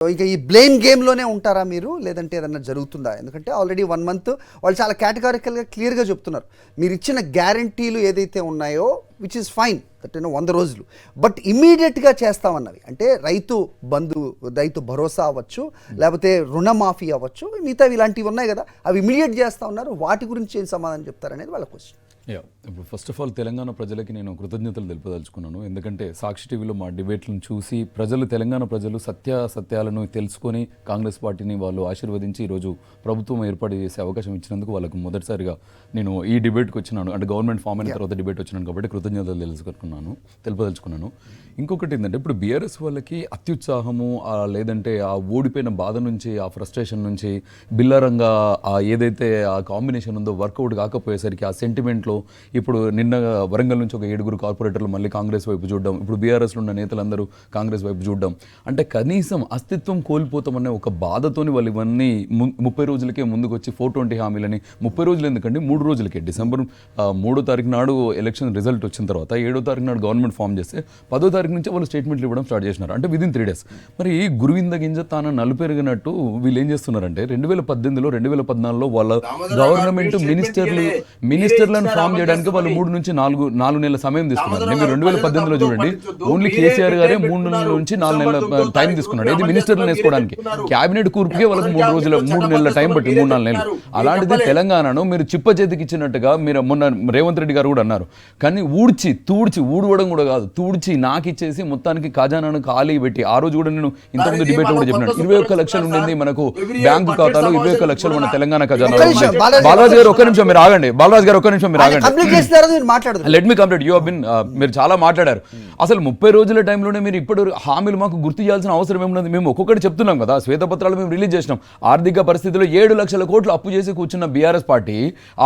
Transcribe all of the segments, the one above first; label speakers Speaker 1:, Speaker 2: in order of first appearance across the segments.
Speaker 1: ఇంకా ఈ బ్లేమ్ గేమ్లోనే ఉంటారా మీరు, లేదంటే ఏదన్నా జరుగుతుందా? ఎందుకంటే ఆల్రెడీ 1 month వాళ్ళు చాలా కేటగారికల్గా క్లియర్గా చెప్తున్నారు, మీరు ఇచ్చిన గ్యారంటీలు ఏదైతే ఉన్నాయో విచ్ ఇస్ ఫైన్ దట్ 100 రోజులు, బట్ ఇమీడియట్గా చేస్తామన్నవి అంటే రైతు భరోసా అవ్వచ్చు, లేకపోతే రుణమాఫీ అవ్వచ్చు, మిగతా ఇలాంటివి ఉన్నాయి కదా, అవి ఇమీడియట్ చేస్తూ ఉన్నారు. వాటి గురించి ఏం సమాధానం చెప్తారనేది వాళ్ళ క్వశ్చన్.
Speaker 2: ఇప్పుడు ఫస్ట్ ఆఫ్ ఆల్ తెలంగాణ ప్రజలకి నేను కృతజ్ఞతలు తెలుపదలుచుకున్నాను. ఎందుకంటే సాక్షి టీవీలో మా డిబేట్లను చూసి తెలంగాణ ప్రజలు సత్యాలను తెలుసుకొని కాంగ్రెస్ పార్టీని వాళ్ళు ఆశీర్వదించి ఈరోజు ప్రభుత్వం ఏర్పాటు చేసే అవకాశం ఇచ్చినందుకు వాళ్ళకు మొదటిసారిగా నేను ఈ డిబేట్కి వచ్చినాను. అంటే గవర్నమెంట్ ఫామ్ అయిన తర్వాత డిబేట్ వచ్చినాను కాబట్టి కృతజ్ఞతలు తెలుపదలుచుకున్నాను. ఇంకొకటి ఏంటంటే ఇప్పుడు బీఆర్ఎస్ వాళ్ళకి అత్యుత్సాహము, లేదంటే ఆ ఓడిపోయిన బాధ నుంచి, ఆ ఫ్రస్ట్రేషన్ నుంచి, బిల్లారంగా ఏదైతే ఆ కాంబినేషన్ ఉందో వర్కౌట్ కాకపోయేసరికి ఆ సెంటిమెంట్లో ఇప్పుడు నిన్న వరంగల్ నుంచి ఒక 7 కార్పొరేటర్లు మళ్ళీ కాంగ్రెస్ వైపు చూడడం, ఇప్పుడు బీఆర్ఎస్లో ఉన్న నేతలందరూ కాంగ్రెస్ వైపు చూడడం, అంటే కనీసం అస్తిత్వం కోల్పోతామనే ఒక బాధతోని వాళ్ళు ఇవన్నీ 30 రోజులకే ముందుకు వచ్చి 420 హామీలని 30 రోజులు ఎందుకంటే 3 రోజులకే డిసెంబర్ 3వ తారీఖు నాడు ఎలక్షన్ రిజల్ట్ వచ్చిన తర్వాత 7వ తారీఖు నాడు గవర్నమెంట్ ఫామ్ చేస్తే 10వ తారీఖు నుంచి వాళ్ళు స్టేట్మెంట్లు ఇవ్వడం స్టార్ట్ చేసినారు. అంటే విదిన్ 3 days. మరి గురువింద గింజ తాను నలుపెరిగినట్టు వీళ్ళు ఏం చేస్తున్నారంటే 2018లో 2014లో వాళ్ళ గవర్నమెంట్ మినిస్టర్లను ఫామ్ చేయడానికి వాళ్ళు 3 నుంచి 4 నెలల సమయం తీసుకున్నారు. మీరు 2018లో చూడండి, ఓన్లీ కేసీఆర్ గారే 3 నెలల నుంచి 4 నెలల టైం తీసుకున్నాడు. ఇది మినిస్టర్లను వేసుకోవడానికి క్యాబినెట్ కూర్పుకే వాళ్ళకి 3 నెలల టైం పట్టి 3-4 నెలలు. అలాంటిది తెలంగాణను మీరు చిప్ప చేతికి ఇచ్చినట్టుగా మీరు మొన్న రేవంత్ రెడ్డి గారు కూడా అన్నారు. కానీ ఊడవడం కూడా కాదు, తూడ్చి నాకిచ్చేసి మొత్తానికి ఖజానాను ఖాళీ పెట్టి, ఆ రోజు కూడా నేను ఇంతకుముందు డిబేట్ కూడా చెప్పినాను, 21 లక్షలు ఉండింది మనకు బ్యాంకు ఖాతాలో, 21 లక్షలు మన తెలంగాణ ఖజానా. బాలరాజు గారు ఒక్క నిమిషం మీరు ఆగండి, let me complete. You been మీరు చాలా మాట్లాడారు. అసలు 30 రోజుల టైంలోనే మీరు ఇప్పుడు హామీలు మాకు గుర్తు చేయాల్సిన అవసరం ఏమున్నది? మేము ఒక్కొక్కటి చెప్తున్నాం కదా, శ్వేతపత్రాలు మేము రిలీజ్ చేసినాం. ఆర్థిక పరిస్థితిలో 7 లక్షల కోట్లు అప్పు చేసి కూర్చున్న బీఆర్ఎస్ పార్టీ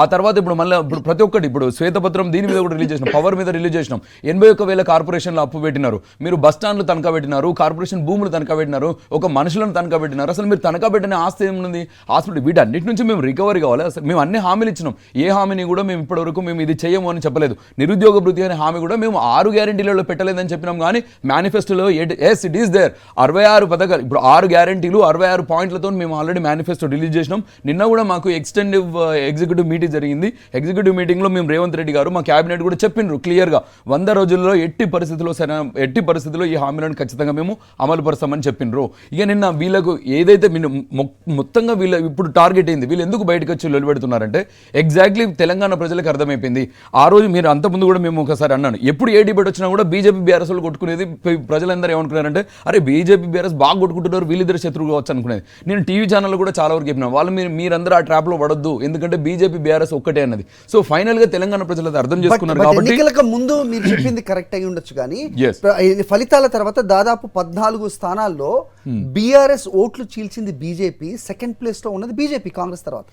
Speaker 2: ఆ తర్వాత ఇప్పుడు ప్రతి ఒక్కటి ఇప్పుడు శ్వేతపత్రం దీని మీద కూడా రిలీజ్ చేసినాం, పవర్ మీద రిలీజ్ చేసినాం. 81,000 కార్పొరేషన్లు అప్పు పెట్టినారు, మీరు బస్ స్టాండ్లు తనఖా పెట్టినారు, కార్పొరేషన్ భూములు తనఖా పెట్టినారు, ఒక మనుషులను తనఖా పెట్టినారు. అసలు మీరు తనఖా పెట్టిన ఆస్తి ఏముంది? హాస్పిటల్ వీటన్నిటి నుంచి మేము రికవరీ కావాలి. అసలు మేము అన్ని హామీలు ఇచ్చినాం, ఏ హామీని కూడా మేము ఇప్పటివరకు మేము ఇది చేయము అని చెప్పలేదు. నిరుద్యోగ భృతి అనే హామీ కూడా మేము 6 గ్యారెంటీలలో పెట్టలేదని చెప్పినాం. కానీ మేనిఫెస్టోలో ఎస్ ఇట్ ఈస్ దేర్ 66 పథకాలు, ఇప్పుడు 6 గ్యారెంటీలు 66 పాయింట్లతో మేము ఆల్రెడీ మేనిఫెస్టో రిలీజ్ చేసినాం. నిన్న కూడా మాకు ఎగ్జిక్యూటివ్ మీటింగ్ జరిగింది. ఎగ్జిక్యూటివ్ మీటింగ్లో మేము రేవంత్ రెడ్డి గారు మా క్యాబినెట్ కూడా చెప్పిండ్రు క్లియర్గా, 100 రోజుల్లో ఎట్టి పరిస్థితుల్లో ఈ హామీలను ఖచ్చితంగా మేము అమలు పరుస్తామని చెప్పిండ్రు. ఇక నిన్న వీళ్ళకు ఏదైతే మొత్తంగా వీళ్ళ ఇప్పుడు టార్గెట్ అయింది, వీళ్ళు ఎందుకు బయటకు వచ్చి నిలబెడుతున్నారంటే ఎగ్జాక్ట్లీ తెలంగాణ ప్రజలకు అర్థమైపోయింది. ఆ రోజు మీరు అంతకుముందు కూడా మేము ఒకసారి అన్నాను, ఎప్పుడు ఏ డిబేట్ వచ్చినా కూడా బీజేపీ బీఆర్ఎస్ వాళ్ళు కొట్టుకునేది. ప్రజలందరూ ఏమనుకున్నారంటే అరే బీజేపీ బీఆర్ఎస్ బాగా కొట్టుకుంటున్నారు, వీళ్ళిద్దరు శత్రువు కావచ్చు అనుకునేది. నేను టీవీ ఛానల్లో కూడా చాలా వరకు చెప్పినా, వాళ్ళు మీరందరూ ఆ ట్రాప్లో పడొద్దు, ఎందుకంటే బీజేపీ బీఆర్ఎస్ ఒక్కటే అన్నది. సో ఫైనల్ గా తెలంగాణ ప్రజలు అర్థం చేసుకున్నారు. కాబట్టి
Speaker 1: ఎన్నికలకు ముందు మీరు చెప్పింది కరెక్ట్ అయి ఉండొచ్చు, కానీ ఫలితాల తర్వాత దాదాపు 14 స్థానాల్లో బీఆర్ఎస్ ఓట్లు చీల్చింది బీజేపీ, సెకండ్ ప్లేస్ లో ఉన్నది బీజేపీ కాంగ్రెస్ తర్వాత.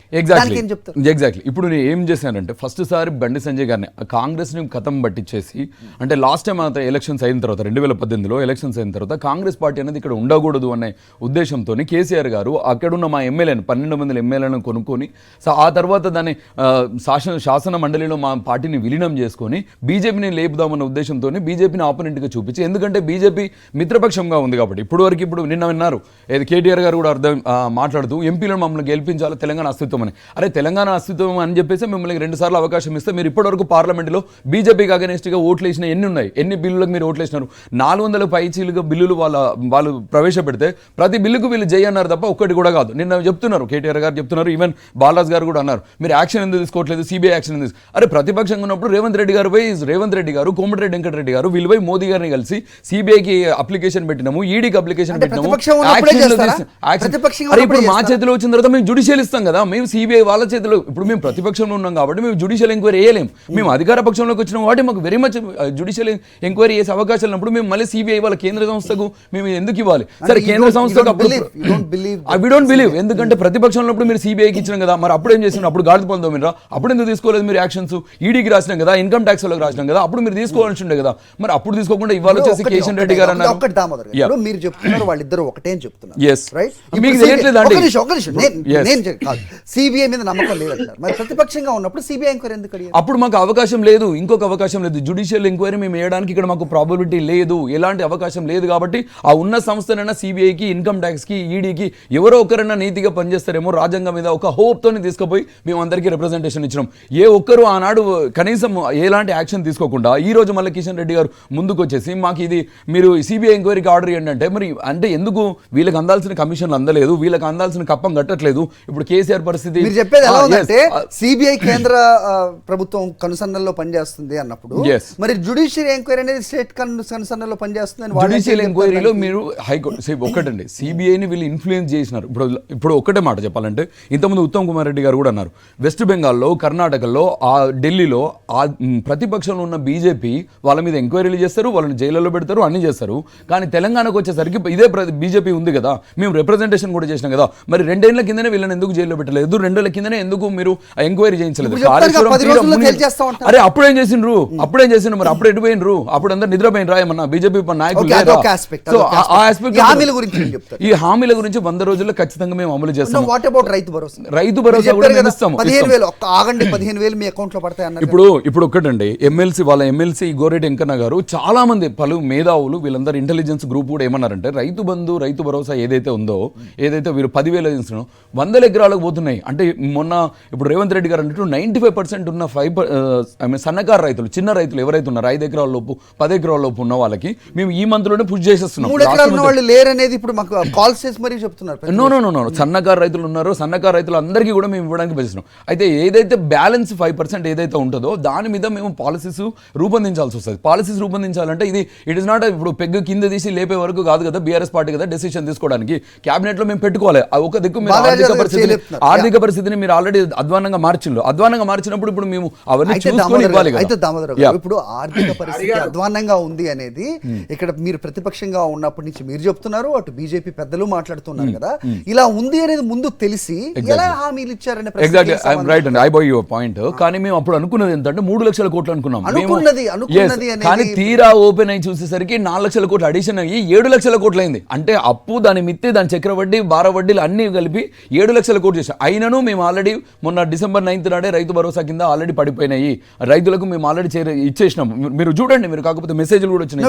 Speaker 2: ఎగ్జాక్ట్లీ ఇప్పుడు నేను ఏం చేశానంటే ఫస్ట్ సారి బండి సంజయ్ గారిని కాంగ్రెస్ ని కథం పట్టించేసి, అంటే లాస్ట్ టైం ఎలక్షన్స్ అయిన తర్వాత 2018లో ఎలక్షన్స్ అయిన తర్వాత కాంగ్రెస్ పార్టీ అనేది ఇక్కడ ఉండకూడదు అనే ఉద్దేశంతో కేసీఆర్ గారు అక్కడున్న మా ఎమ్మెల్యేను 12 మంది ఎమ్మెల్యేలను కొనుక్కొని ఆ తర్వాత దాన్ని శాసన మండలిలో మా పార్టీని విలీనం చేసుకొని బీజేపీని లేపుదామన్న ఉద్దేశంతో బీజేపీని ఆపోనెంట్గా చూపించి, ఎందుకంటే బీజేపీ మిత్రపక్షంగా ఉంది కాబట్టి. ఇప్పుడు నిన్న విన్నారు కేటీఆర్ గారు కూడా మాట్లాడుతూ ఎంపీలను మమ్మల్ని గెలిపించాలి, తెలంగాణ అస్తిత్వం అని. అరే తెలంగాణ అస్తిత్వం అని చెప్పేసి మిమ్మల్ని 2 సార్లు అవకాశం ఇస్తే మీరు ఇప్పటివరకు పార్లమెంట్లో బీజేపీకి అగెనిస్ట్గా ఓట్లు వేసిన ఎన్ని ఉన్నాయి? ఎన్ని బిల్లులకు మీరు ఓట్లు వేసినారు? 400 పైచీలుగా బిల్లులు వాళ్ళు ప్రవేశపెడితే ప్రతి బిల్లుకు వీళ్ళు జై అన్నారు తప్ప ఒక్కటి కూడా కాదు. నిన్న చెప్తున్నారు కేటీఆర్ గారు చెప్తున్నారు, ఈవెన్ బాలరాజ్ గారు కూడా అన్నారు, మీరు యాక్షన్ ఎందుకు తీసుకోవట్లేదు, సిబిఐ యాక్షన్ ఎందుకు? అరే ప్రతిపక్షంగా ఉన్నప్పుడు రేవంత్ రెడ్డి గారు కోమటిరెడ్డి వెంకటరెడ్డి గారు వీళ్ళు పోయి మోదీ గారిని కలిసి సిబిఐకి అప్లికేషన్ పెట్టినాము, ఈడీకి అప్లికేషన్ పెట్టినాము. ఇప్పుడు మా చేతిలో వచ్చిన తర్వాత మేము జ్యుడిషియల్ ఇస్తాం కదా, మేము సిబిఐ వాళ్ళ చేతిలో. ఇప్పుడు మేము ప్రతిపక్షంలో ఉన్నాం కాబట్టి మేము జ్యుడిషియల్ ఎంక్వైరీ వేయలేము. మేము అధికార పక్షంలోకి వచ్చిన కాబట్టి మాకు వెరీ మచ్ జ్యుడిషియల్ ఎంక్వైరీ చేసే అవకాశాలు ఉన్నప్పుడు మేము మళ్ళీ సిబిఐ వాళ్ళ కేంద్ర సంస్థకు మేము ఎందుకు ఇవ్వాలి? సరే కేంద్ర సంస్థకు అప్పుడు వి డోంట్ బిలీవ్, ఎందుకంటే ప్రతిపక్షంలో ఉన్నప్పుడు మీరు సిబిఐకి ఇచ్చినాం కదా, మరి అప్పుడు ఏం చేసినాం? అప్పుడు గాడి పొందో మీరు అప్పుడు ఎందుకు తీసుకోలేదు మీరు యాక్షన్స్? ఈడీకి రాసినాం కదా, ఇన్కమ్ ట్యాక్స్ వాళ్ళకి రాసినాం కదా, అప్పుడు మీరు తీసుకోవాల్సి ఉండే కదా, మరి అప్పుడు తీసుకోకుండా ఇవాళ వచ్చేసి కిషన్ రెడ్డి గారు అన్నారు.
Speaker 1: మీరు చెప్తున్నారు వాళ్ళిద్దరు అందరూ ఒకటే అని చెప్తున్నారు.
Speaker 2: Yes.
Speaker 1: రైట్?
Speaker 2: మీకు తెలియట్లేదా అండి?
Speaker 1: ఒక నిమిషం నేను కాదు, సిబిఐ మీద నమ్మకం లేదంటారు. మరి ప్రతిపక్షంగా ఉన్నప్పుడు సిబిఐ ఎంక్వైరీ ఎందుకు అడిగారు?
Speaker 2: అప్పుడు మాకు అవకాశం లేదు, ఇంకొక అవకాశం లేదు. జ్యుడిషియల్ ఎంక్వైరీ మేము వేయడానికి ఇక్కడ మాకు ప్రాబిలిటీ లేదు, ఎలాంటి అవకాశం లేదు. కాబట్టి ఆ ఉన్న సంస్థనైనా సిబిఐకి, ఇన్కమ్ ట్యాక్స్ కి, ఈడీకి ఎవరో ఒకరైనా నీతిగా పనిచేస్తారేమో రాజ్యాంగం మీద ఒక హోప్ తోని తీసుకుపోయి మేము అందరికీ రిప్రజెంటేషన్ ఇచ్చినాం. ఏ ఒక్కరు ఆనాడు కనీసం ఎలాంటి యాక్షన్ తీసుకోకుండా ఈ రోజు మళ్ళీ కిషన్ రెడ్డి గారు ముందుకు వచ్చేసి మాకు ఇది మీరు సిబిఐ ఎంక్వైరీకి ఆర్డర్ ఇవ్వండి అంటే, మరి అంటే ఎందుకు వీళ్ళకి అందాల్సిన కమిషన్లు అందలేదు, వీళ్ళకి అందాల్సిన కప్పం కట్టట్లేదు. ఇప్పుడు కేసీఆర్ పరిస్థితి
Speaker 1: మీరు చెప్పేది ఎలా ఉందంటే సిబిఐ కేంద్ర ప్రభుత్వం కనుసన్నల్లో పనిచేస్తుంది అన్నప్పుడు, మరి జ్యుడిషియల్ ఎంక్వైరీ అనేది స్టేట్ కనుసన్నల్లో పనిచేస్తుంది.
Speaker 2: జ్యుడిషియల్ ఎంక్వైరీలో మీరు హైకోర్టు ఒకటండి, సిబిఐని వీళ్ళు ఇన్ఫ్లుయెన్స్ చేసినారు. ఇప్పుడు ఒకటే మాట చెప్పాలంటే, ఇంతకుముందు ఉత్తమ్ కుమార్ రెడ్డి గారు కూడా అన్నారు, వెస్ట్ బెంగాల్లో, కర్ణాటకలో, ఆ ఢిల్లీలో ఆ ప్రతిపక్షంలో ఉన్న బీజేపీ వాళ్ళ మీద ఎంక్వైరీలు చేస్తారు, వాళ్ళని జైల్లో పెడతారు, అన్ని చేస్తారు. కానీ తెలంగాణకు వచ్చేసరికి ఇదే బీజేపీ ఉంది కదా, మేము రిప్రజెంటేషన్ కూడా చేసినాం కదా, మరి 2 ఏళ్ల కిందనే వీళ్ళని ఎందుకు జైల్లో పెట్టలేదు, 2 ఏళ్ల కిందనే ఎందుకు మీరు ఎంక్వైరీ చేయించలేదు? అరే అప్పుడేం చేసిండ్రు, మరి అప్పుడు ఎటు పోయినరు? అప్పుడు అందరు నిద్రపోయినరా ఏమన్నా బీజేపీ నాయకులు? ఈ హామీల గురించి 100 రోజుల్లో ఖచ్చితంగా మేము అమలు చేస్తాం. రైతు భరోసా కూడా మేము ఇస్తాము. ఇప్పుడు ఒక్కటండి, ఎమ్మెల్సీ గోరెడ్డి వెంకన్న గారు, చాలా మంది పలు మేధావులు, వీళ్ళందరూ ఇంటెలిజెన్స్ గ్రూప్ కూడా ఏమన్నారంటే, రైతు బంధు, రైతు భరోసా ఏదైతే ఉందో, ఏదైతే వీరు 10,000 ఇస్తున్నారో 100 ఎకరాలకు పోతున్నాయి. అంటే మొన్న ఇప్పుడు రేవంత్ రెడ్డి గారు అన్నట్టు 95% ఉన్న సన్నకారు రైతులు, చిన్న రైతులు ఎవరైతే ఉన్నారో 5 ఎకరాల లోపు, 10 ఎకరాల లోపు ఉన్న వాళ్ళకి మేము ఈ మంత్ లోనే పుష్ చేసేస్తున్నాం. నో, సన్నకారు రైతులు ఉన్నారు, సన్నకారు రైతులు అందరికీ కూడా మేము ఇవ్వడానికి పెంచుతున్నాం. అయితే ఏదైతే బ్యాలెన్స్ 5% ఏదైతే ఉంటుందో దాని మీద మేము పాలసీస్ రూపొందించాల్సి వస్తుంది. పాలసీస్ రూపొందించాలంటే ఇట్ ఇస్ నాట్ ఇప్పుడు పెగ్గు కింద తీసి లేపే వరకు కాదు కదా, బీఆర్ఎస్ పార్టీ కదా డెసిషన్ తీసుకోవడానికి. క్యాబినెట్ లో మేము పెట్టుకోవాలి. ఒక దిక్కు మీరు ఆర్థిక పరిస్థితిని మీరు ఆల్రెడీ అధ్వానంగా మార్చినప్పుడు ఇప్పుడు మేము అవన్నీ చూసుకొని ఇవ్వాలి.
Speaker 1: ఇప్పుడు ఆర్థిక పరిస్థితి అధ్వానంగా ఉంది అనేది ఇక్కడ మీరు ప్రతిపక్షంగా ఉన్నప్పటి నుంచి మీరు చెప్తున్నారు, అటు బీజేపీ పెద్దలు మాట్లాడుతున్నారు కదా, ఇలా ఉంది అనేది ముందు తెలిసి ఎలా హామీలు ఇచ్చారనే
Speaker 2: పాయింట్. కానీ మేము అప్పుడు అనుకున్నది ఏంటంటే 3 లక్షల కోట్లు అనుకున్నాం.
Speaker 1: కానీ
Speaker 2: తీరా ఓపెన్ అయి చూసేసరికి 4 లక్షల కోట్లు అడిషన్ అయ్యి 7 లక్షల కోట్లు అయింది. అంటే అప్పు, దాని మిత్తి, దాని చక్రవడ్డీ, భార వడ్డీలు అన్ని కలిపి 7 లక్షల కోట్లు చేసాం. అయినను మేము ఆల్రెడీ మొన్న December 9th నాడే రైతు భరోసా కింద ఆల్రెడీ పడిపోయినాయి. రైతులకు మేము ఆల్రెడీ ఇచ్చేసినాం. మీరు చూడండి, మీరు కాకపోతే మెసేజ్లు కూడా వచ్చినాయి.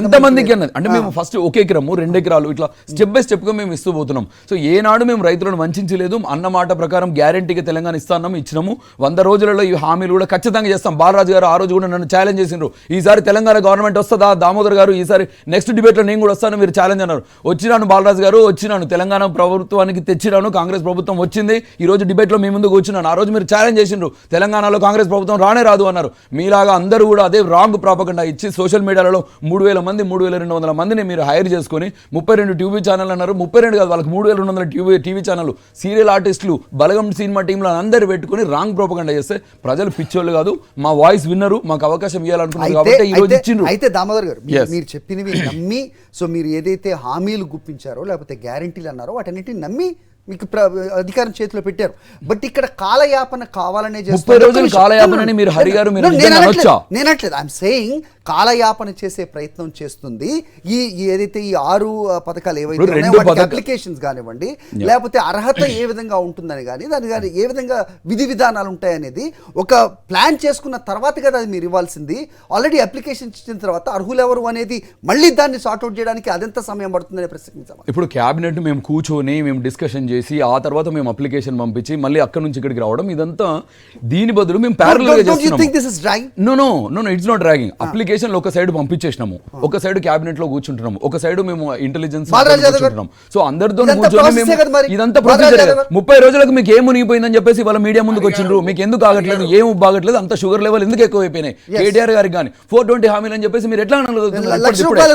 Speaker 2: ఎంతమందికి అన్నది అంటే మేము ఫస్ట్ 1 ఎకరము 2 ఎకరాలు ఇట్లా స్టెప్ బై స్టెప్ గా మేము ఇస్తూ పోతున్నాం. సో ఏనాడు మేము రైతులను వంచలేదు. అన్న మాట ప్రకారం గ్యారంటీగా తెలంగాణ ఇచ్చినాము. 100 రోజులలో ఈ హామీలు కూడా ఖచ్చితంగా చేస్తాం. బాలరాజు గారు ఆ రోజు కూడా నన్ను ఛాలెంజ్ చేసిండ్రు, ఈసారి తెలంగాణ గవర్నమెంట్ వస్తుందా దామోదర్ గారు, ఈసారి నెక్స్ట్ డిబేట్ లో నేను కూడా వస్తాను, మీరు ఛాలెంజ్ అన్నారు. వచ్చినాను బాలరాజు గారు, వచ్చినాను తెలంగాణ ప్రభుత్వానికి తెచ్చినాను, కాంగ్రెస్ ప్రభుత్వం వచ్చింది. ఈ రోజు డిబేట్ లో మీ ముందు కూర్చున్నాను. ఆ రోజు మీరు ఛాలెంజ్ చేసిండ్రు, తెలంగాణలో కాంగ్రెస్ ప్రభుత్వం రానే రాదు అన్నారు. మీలాగా అందరూ కూడా అదే రాంగ్ ప్రాపగండా ఇచ్చి సోషల్ మీడియాలో 3,000 మంది 3,200 మందిని మీరు హైర్ చేసుకుని 32 టీవీ ఛానల్ అన్నారు. 32 కాదు, వాళ్ళకి 3,200 టీవీ ఛానల్, సీరియల్ ఆర్టిస్టులు, బలగం సినిమా టీంలో అందరు పెట్టుకుని రాంగ్ ప్రాపగండా చేస్తే ప్రజలు పిచ్చోళ్ళు కాదు, మా వాయిస్ విన్నరు, మాకు అవకాశం ఇవ్వాలనుకున్నారు కాబట్టి ఈ రోజు ఇచ్చిండ్రు.
Speaker 1: అయితే దామోదర్ గారు, మీరు చెప్పినవి నమ్మి, సో మీరు ఏదైతే హామీలు గుప్పించారో లేకపోతే గ్యారంటీలు అన్నారో వాటన్నిటిని నమ్మి మీకు అధికారం చేతిలో పెట్టారు. బట్ ఇక్కడ కాలయాపన కావాలనే
Speaker 2: 30 రోజులు కాలయాపనని మీరు హరి గారు
Speaker 1: నేనట్లేదు. ఐఎమ్ సేయింగ్ కాలయాపన చేసే ప్రయత్నం చేస్తుంది ఈ ఏదైతే ఈ 6 పథకాలు ఏవైతే అప్లికేషన్స్ కానివ్వండి, లేకపోతే అర్హత ఏ విధంగా ఉంటుందని కానీ, దాని కానీ ఏ విధంగా విధి విధానాలు ఉంటాయనేది ఒక ప్లాన్ చేసుకున్న తర్వాత కదా అది మీరు ఇవ్వాల్సింది. ఆల్రెడీ అప్లికేషన్ ఇచ్చిన తర్వాత అర్హులు ఎవరు అనేది మళ్ళీ దాన్ని సార్ట్అవుట్ చేయడానికి అదెంత సమయం పడుతుందనే ప్రశ్నించాము.
Speaker 2: ఇప్పుడు క్యాబినెట్ మేము కూర్చొని మేము డిస్కషన్ చేసి ఆ తర్వాత మేము అప్లికేషన్ పంపించి మళ్ళీ అక్కడ నుంచి ఇక్కడికి రావడం ఇదంతా, దీని బదులు మేము ప్యారలల్ గా చేస్తున్నాము. No it's not dragging. Application లో ఒక సైడ్ పంపించేసినాము, ఒక సైడ్ క్యాబినెట్ లో కూర్చుంటున్నాము, ఒక సైడ్ మేము ఇంటెలిజెన్స్ కూర్చుంటున్నాం. సో అందరితో కూర్చొని మేము ఇదంతా ప్రొసీజర్. 30 రోజులకు మీకు ఏం మునిగిపోయిందని చెప్పేసి వాళ్ళ మీడియా ముందుకు వచ్చిండ్రు, మీకు ఎందుకు ఆగట్లేదు, ఏం బాగట్లేదు, అంత షుగర్ లెవెల్ ఎందుకు ఎక్కువ అయిపోయినాయి కేటీఆర్ గారికి కానీ 420 హామీలు అని చెప్పేసి మీరు ఎట్లా